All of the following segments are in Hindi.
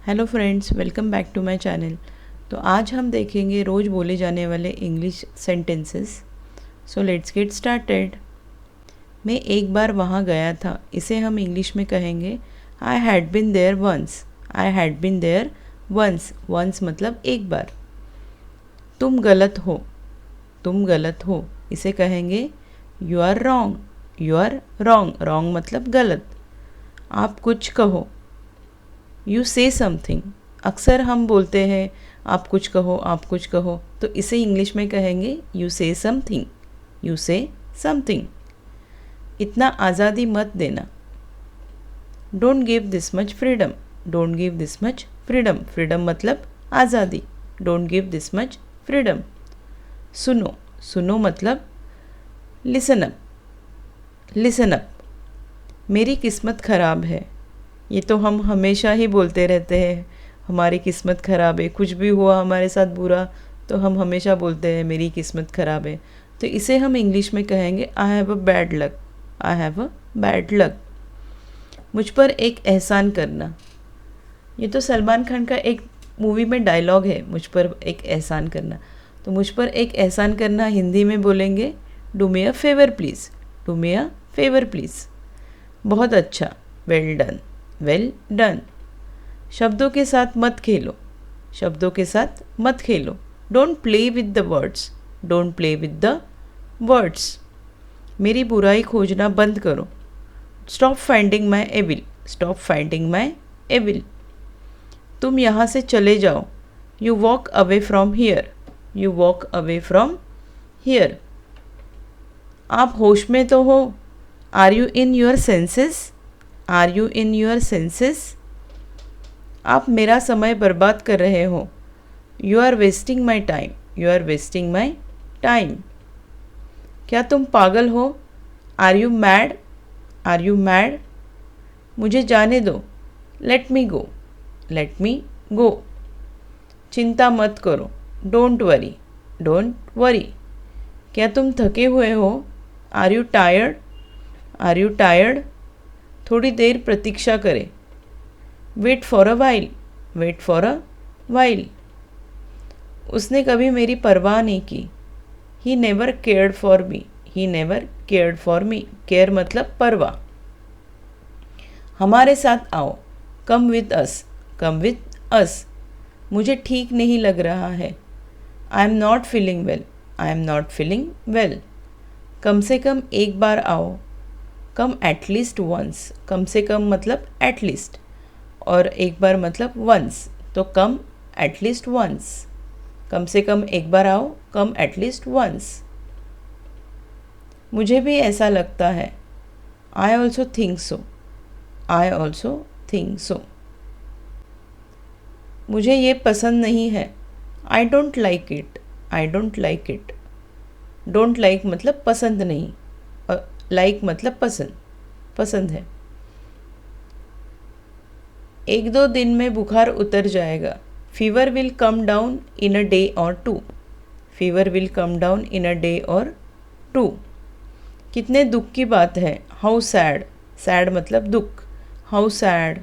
Hello friends, welcome back to my channel. तो आज हम देखेंगे रोज़ बोले जाने वाले English sentences. So let's get started. मैं एक बार वहाँ गया था, इसे हम इंग्लिश में कहेंगे I had been there once. I had been there once. Once मतलब एक बार। तुम गलत हो। तुम गलत हो, इसे कहेंगे you are wrong. You are wrong. Wrong मतलब गलत। आप कुछ कहो। यू से समथिंग। अक्सर हम बोलते हैं आप कुछ कहो, आप कुछ कहो, तो इसे इंग्लिश में कहेंगे यू से समथिंग। यू से समथिंग। इतना आज़ादी मत देना। Don't give this much freedom. Don't give this much freedom. Freedom मतलब आज़ादी। Don't give this much freedom. सुनो। सुनो मतलब लिसन अप। Listen up. मेरी किस्मत ख़राब है। ये तो हम हमेशा ही बोलते रहते हैं, हमारी किस्मत ख़राब है। कुछ भी हुआ हमारे साथ बुरा तो हम हमेशा बोलते हैं मेरी किस्मत ख़राब है। तो इसे हम इंग्लिश में कहेंगे I have a bad luck. I have a bad luck. मुझ पर एक एहसान करना। ये तो सलमान खान का एक मूवी में डायलॉग है, मुझ पर एक एहसान करना। तो मुझ पर एक एहसान करना हिंदी में बोलेंगे do me a favour please. Do me a favour please. बहुत अच्छा, वेल डन। Well done. शब्दों के साथ मत खेलो। शब्दों के साथ मत खेलो। Don't play with the words. Don't play with the words. मेरी बुराई खोजना बंद करो। Stop finding my evil. Stop finding my evil. तुम यहाँ से चले जाओ। You walk away from here. You walk away from here. आप होश में तो हो। Are you in your senses. Are you in your senses. आप मेरा समय बर्बाद कर रहे हो। You are wasting my time. You are wasting my time. क्या तुम पागल हो। Are you mad. Are you mad. मुझे जाने दो। Let me go. Let me go. चिंता मत करो। Don't worry. Don't worry. क्या तुम थके हुए हो। Are you tired. Are you tired. थोड़ी देर प्रतीक्षा करें। Wait for a while. Wait for a while. उसने कभी मेरी परवाह नहीं की। He never cared for me. He never cared for me. Care मतलब परवाह। हमारे साथ आओ। Come with us. Come with us. मुझे ठीक नहीं लग रहा है। I am not feeling well. I am not feeling well. कम से कम एक बार आओ। कम एटलीस्ट वंस। कम से कम मतलब एटलीस्ट, और एक बार मतलब वंस। तो कम एटलीस्ट वंस। कम से कम एक बार आओ। कम एटलीस्ट वंस। मुझे भी ऐसा लगता है। I also think so. I also think so. मुझे ये पसंद नहीं है। I don't like it. I don't like it. Don't like मतलब पसंद नहीं, और लाइक मतलब पसंद। पसंद है। एक दो दिन में बुखार उतर जाएगा। Fever will come down in a day or two. Fever will come down in a day or two. कितने दुख की बात है। How sad. सैड मतलब दुख। How sad.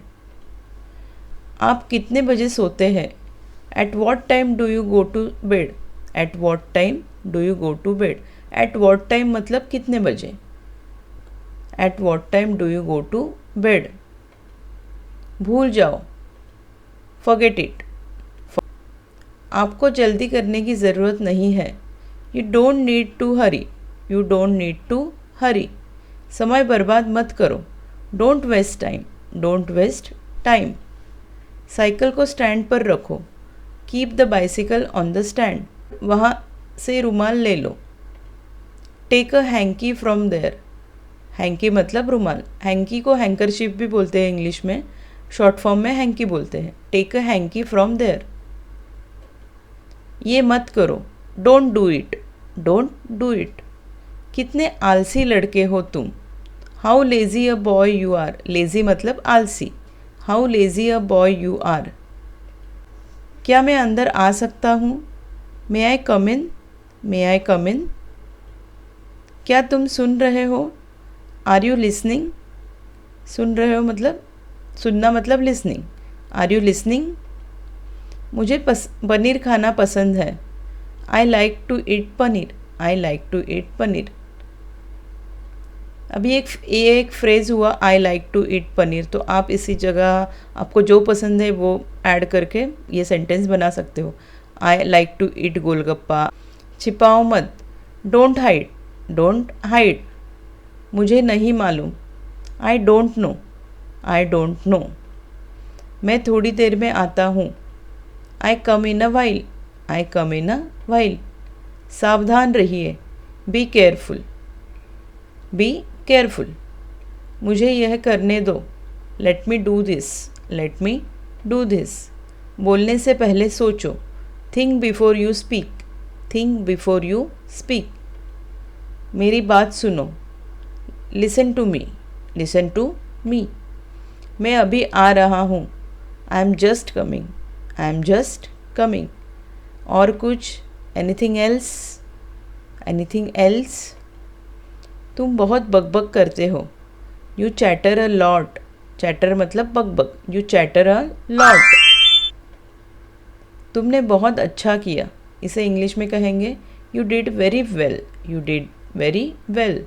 आप कितने बजे सोते हैं। At what time do you go to bed. At what time do you go to bed. At what time मतलब कितने बजे। At what time do you go to bed. भूल जाओ। Forget it. आपको जल्दी करने की ज़रूरत नहीं है। You don't need to hurry. You don't need to hurry. समय बर्बाद मत करो। Don't waste time. Don't waste time. Cycle को स्टैंड पर रखो। Keep the bicycle on the stand. वहाँ से रुमाल ले लो। Take a hanky from there. Hanky मतलब रुमाल। हैंकी को हैंकरशिप भी बोलते हैं इंग्लिश में, शॉर्ट फॉर्म में हैंकी बोलते हैं। Take a hanky from there. ये मत करो। Don't do it. Don't do it. कितने आलसी लड़के हो तुम। How lazy a boy you are. Lazy मतलब आलसी। How lazy a boy you are. क्या मैं अंदर आ सकता हूँ। मे आई कम इन। मे आई कम इन। क्या तुम सुन रहे हो। Are you listening. सुन रहे हो मतलब, सुनना मतलब लिसनिंग। Are you listening? मुझे पनीर खाना पसंद है। I like to eat paneer. I like to eat paneer. अभी ये एक फ्रेज़ हुआ I like to eat paneer, तो आप इसी जगह आपको जो पसंद है वो ऐड करके ये सेंटेंस बना सकते हो। I like to eat golgappa. छिपाओ मत। Don't hide. Don't hide. मुझे नहीं मालूम। I don't know. I don't know. मैं थोड़ी देर में आता हूँ। I come in a while. I come in a while. सावधान रहिए। Be careful. Be careful. मुझे यह करने दो। Let me do this. Let me do this. बोलने से पहले सोचो। Think before you speak. Think before you speak. मेरी बात सुनो। Listen to me. Listen to me. मैं अभी आ रहा हूँ। I am just coming. I am just coming. और कुछ? Anything else? Anything else? तुम बहुत बकबक करते हो। You chatter a lot. Chatter मतलब बकबक। You chatter a lot. तुमने बहुत अच्छा किया। इसे इंग्लिश में कहेंगे you did very well. You did very well.